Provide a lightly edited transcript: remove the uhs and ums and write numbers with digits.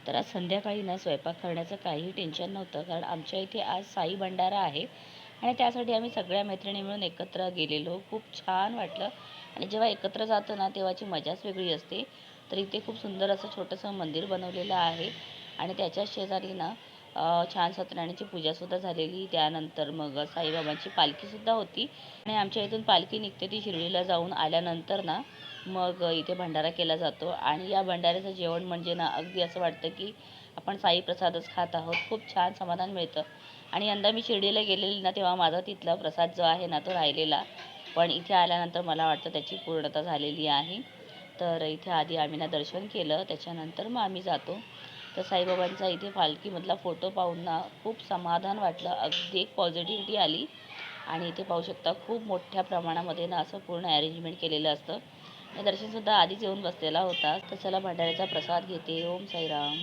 तर आज संध्याकाळी ना स्वयंपाक करण्याचं काहीही टेन्शन नव्हतं, कारण आमच्या इथे आज साई भंडारा आहे आणि त्यासाठी आम्ही सगळ्या मैत्रिणी मिळून एकत्र गेलेलो. खूप छान वाटलं आणि जेव्हा एकत्र जातो ना तेव्हाची मजाच वेगळी असते. तर इथे खूप सुंदर असं छोटंसं मंदिर बनवलेलं आहे आणि त्याच्या शेजारी ना छान सत्यनारायणाची पूजासुद्धा झालेली. त्यानंतर मग साईबाबांची पालखीसुद्धा होती आणि आमच्या इथून पालखी निघते ती शिर्डीला जाऊन आल्यानंतर ना मग इथे भंडारा केला जातो आणि या भंडाऱ्याचं जेवण म्हणजे ना अगदी असं वाटतं की आपण साई प्रसादच खात आहोत. खूप छान समाधान मिळतं आणि यंदा मी शिर्डीला गेलेली ना तेव्हा माझा तिथला प्रसाद जो आहे ना तो राहिलेला, पण इथे आल्यानंतर मला वाटतं त्याची पूर्णता झालेली आहे. तर इथे आधी आम्ही ना दर्शन केलं, त्याच्यानंतर मग आम्ही जातो. तर साईबाबांचा इथे पालखीमधला फोटो पाहून ना खूप समाधान वाटलं, अगदी एक पॉझिटिव्हिटी आली. आणि इथे पाहू शकता खूप मोठ्या प्रमाणामध्ये ना असं पूर्ण अरेंजमेंट केलेलं असतं. दर्शनसुद्धा आधीच येऊन बसलेला होता. तर चला भंडाऱ्याचा प्रसाद घेते. ओम साईराम.